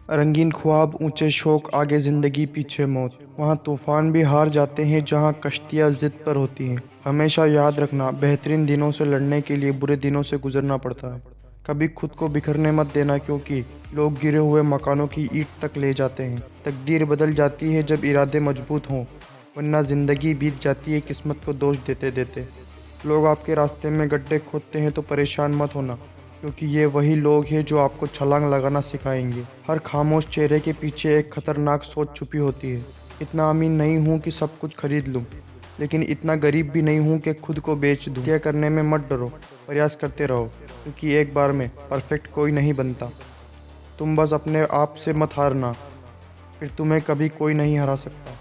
रंगीन ख्वाब, ऊंचे शौक, आगे जिंदगी पीछे मौत। वहाँ तूफान भी हार जाते हैं जहाँ कश्तियाँ जिद पर होती हैं। हमेशा याद रखना, बेहतरीन दिनों से लड़ने के लिए बुरे दिनों से गुजरना पड़ता है। कभी खुद को बिखरने मत देना, क्योंकि लोग गिरे हुए मकानों की ईंट तक ले जाते हैं। तकदीर बदल जाती है जब इरादे मजबूत हों, वरना जिंदगी बीत जाती है किस्मत को दोष देते देते। लोग आपके रास्ते में गड्ढे खोदते हैं तो परेशान मत होना, क्योंकि ये वही लोग हैं जो आपको छलांग लगाना सिखाएंगे। हर खामोश चेहरे के पीछे एक खतरनाक सोच छुपी होती है। इतना अमीर नहीं हूँ कि सब कुछ खरीद लूँ, लेकिन इतना गरीब भी नहीं हूँ कि खुद को बेच दूँ। हत्या करने में मत डरो, प्रयास करते रहो, क्योंकि एक बार में परफेक्ट कोई नहीं बनता। तुम बस अपने आप से मत हारना, फिर तुम्हें कभी कोई नहीं हरा सकता।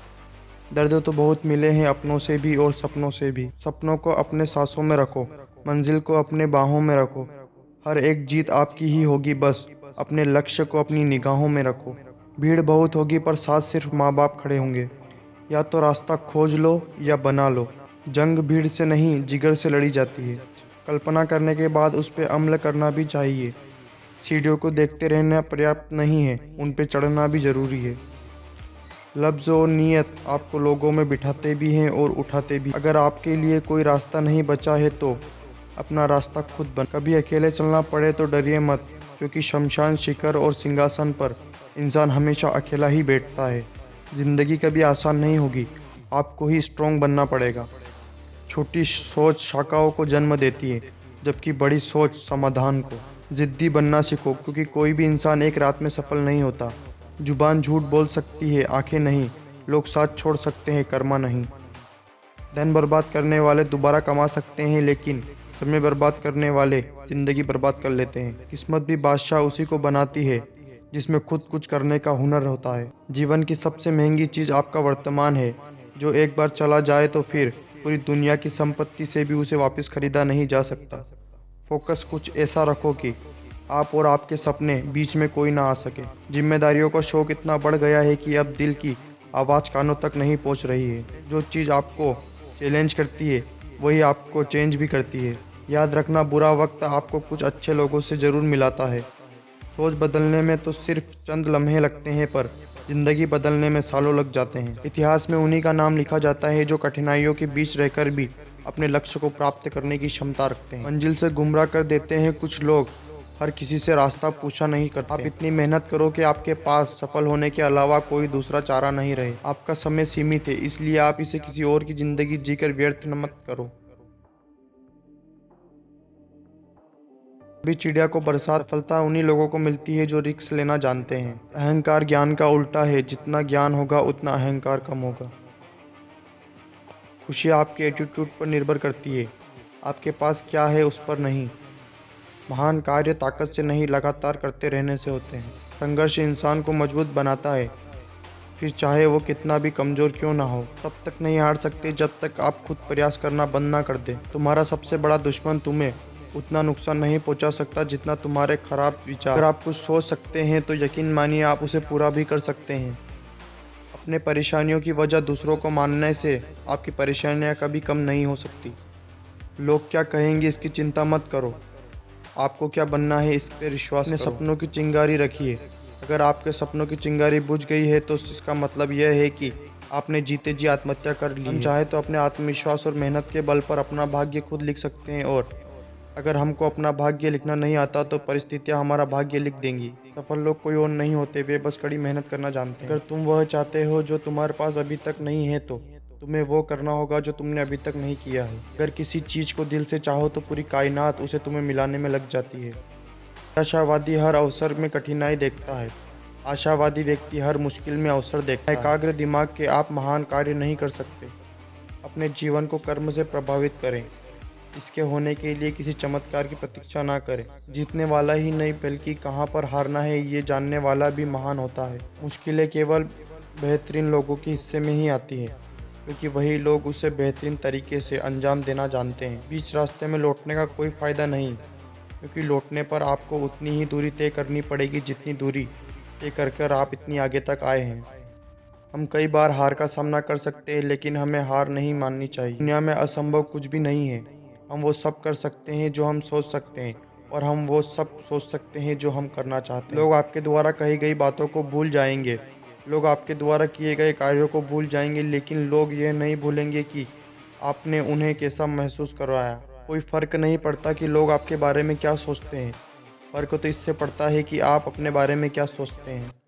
दर्द तो बहुत मिले हैं, अपनों से भी और सपनों से भी। सपनों को अपने सांसों में रखो, मंजिल को अपने बाहों में रखो। हर एक जीत आपकी ही होगी, बस अपने लक्ष्य को अपनी निगाहों में रखो। भीड़ बहुत होगी पर साथ सिर्फ माँ बाप खड़े होंगे। या तो रास्ता खोज लो या बना लो। जंग भीड़ से नहीं, जिगर से लड़ी जाती है। कल्पना करने के बाद उस पर अमल करना भी चाहिए। सीढ़ियों को देखते रहना पर्याप्त नहीं है, उन पे चढ़ना भी जरूरी है। लफ्ज़ और नीयत आपको लोगों में बिठाते भी हैं और उठाते भी। अगर आपके लिए कोई रास्ता नहीं बचा है तो अपना रास्ता खुद बन। कभी अकेले चलना पड़े तो डरिए मत, क्योंकि शमशान, शिखर और सिंहासन पर इंसान हमेशा अकेला ही बैठता है। ज़िंदगी कभी आसान नहीं होगी, आपको ही स्ट्रॉन्ग बनना पड़ेगा। छोटी सोच शाखाओं को जन्म देती है, जबकि बड़ी सोच समाधान को। ज़िद्दी बनना सीखो, क्योंकि कोई भी इंसान एक रात में सफल नहीं होता। जुबान झूठ बोल सकती है, आंखें नहीं। लोग साथ छोड़ सकते हैं, कर्मा नहीं। धन बर्बाद करने वाले दोबारा कमा सकते हैं, लेकिन समय बर्बाद करने वाले जिंदगी बर्बाद कर लेते हैं। किस्मत भी बादशाह उसी को बनाती है जिसमें खुद कुछ करने का हुनर होता है। जीवन की सबसे महंगी चीज़ आपका वर्तमान है, जो एक बार चला जाए तो फिर पूरी दुनिया की संपत्ति से भी उसे वापस खरीदा नहीं जा सकता। फोकस कुछ ऐसा रखो कि आप और आपके सपने बीच में कोई ना आ सके। जिम्मेदारियों का शौक इतना बढ़ गया है कि अब दिल की आवाज़ कानों तक नहीं पहुंच रही है। जो चीज़ आपको चैलेंज करती है वही आपको चेंज भी करती है। याद रखना, बुरा वक्त आपको कुछ अच्छे लोगों से ज़रूर मिलाता है। सोच बदलने में तो सिर्फ चंद लम्हे लगते हैं, पर जिंदगी बदलने में सालों लग जाते हैं। इतिहास में उन्हीं का नाम लिखा जाता है जो कठिनाइयों के बीच रहकर भी अपने लक्ष्य को प्राप्त करने की क्षमता रखते हैं। मंजिल से गुमराह कर देते हैं कुछ लोग, हर किसी से रास्ता पूछा नहीं करते। आप इतनी मेहनत करो कि आपके पास सफल होने के अलावा कोई दूसरा चारा नहीं रहे। आपका समय सीमित है, इसलिए आप इसे किसी और की जिंदगी जीकर व्यर्थ न मत करो। भी चिड़िया को बरसात, सफलता उन्हीं लोगों को मिलती है जो रिस्क लेना जानते हैं। अहंकार ज्ञान का उल्टा है, जितना ज्ञान होगा उतना अहंकार कम होगा। खुशी आपके एटीट्यूड पर निर्भर करती है, आपके पास क्या है उस पर नहीं। महान कार्य ताकत से नहीं, लगातार करते रहने से होते हैं। संघर्ष इंसान को मजबूत बनाता है, फिर चाहे वो कितना भी कमज़ोर क्यों ना हो। तब तक नहीं हार सकते जब तक आप खुद प्रयास करना बंद ना कर दें। तुम्हारा सबसे बड़ा दुश्मन तुम्हें उतना नुकसान नहीं पहुंचा सकता जितना तुम्हारे खराब विचार। अगर आप कुछ सोच सकते हैं तो यकीन मानिए आप उसे पूरा भी कर सकते हैं। अपने परेशानियों की वजह दूसरों को मानने से आपकी परेशानियां कभी कम नहीं हो सकती। लोग क्या कहेंगे इसकी चिंता मत करो, आपको क्या बनना है इस पर विश्वास करो। अपने सपनों की चिंगारी रखिए। अगर आपके सपनों की चिंगारी बुझ गई है तो इसका मतलब यह है कि आपने जीते जी आत्महत्या कर ली है। हम चाहे तो अपने आत्मविश्वास और मेहनत के बल पर अपना भाग्य खुद लिख सकते हैं, और अगर हमको अपना भाग्य लिखना नहीं आता तो परिस्थितियां हमारा भाग्य लिख देंगी। सफल लोग कोई और नहीं होते, वे बस कड़ी मेहनत करना जानते हैं। अगर तुम वह चाहते हो जो तुम्हारे पास अभी तक नहीं है, तो तुम्हें वो करना होगा जो तुमने अभी तक नहीं किया है। अगर किसी चीज़ को दिल से चाहो तो पूरी कायनात उसे तुम्हें मिलाने में लग जाती है। आशावादी हर अवसर में कठिनाई देखता है, आशावादी व्यक्ति हर मुश्किल में अवसर देखता है। एकाग्र दिमाग के आप महान कार्य नहीं कर सकते। अपने जीवन को कर्म से प्रभावित करें, इसके होने के लिए किसी चमत्कार की प्रतीक्षा ना करें। जीतने वाला ही नहीं बल्कि कहाँ पर हारना है ये जानने वाला भी महान होता है। मुश्किलें केवल बेहतरीन लोगों के हिस्से में ही आती हैं, क्योंकि वही लोग उसे बेहतरीन तरीके से अंजाम देना जानते हैं। बीच रास्ते में लौटने का कोई फ़ायदा नहीं, क्योंकि लौटने पर आपको उतनी ही दूरी तय करनी पड़ेगी जितनी दूरी तय कर आप इतनी आगे तक आए हैं। हम कई बार हार का सामना कर सकते हैं, लेकिन हमें हार नहीं माननी चाहिए। दुनिया में असंभव कुछ भी नहीं है। हम वो सब कर सकते हैं जो हम सोच सकते हैं, और हम वो सब सोच सकते हैं जो हम करना चाहते हैं। लोग आपके द्वारा कही गई बातों को भूल जाएंगे, लोग आपके द्वारा किए गए कार्यों को भूल जाएंगे, लेकिन लोग यह नहीं भूलेंगे कि आपने उन्हें कैसा महसूस करवाया। कोई फ़र्क नहीं पड़ता कि लोग आपके बारे में क्या सोचते हैं, फ़र्क तो इससे पड़ता है कि आप अपने बारे में क्या सोचते हैं।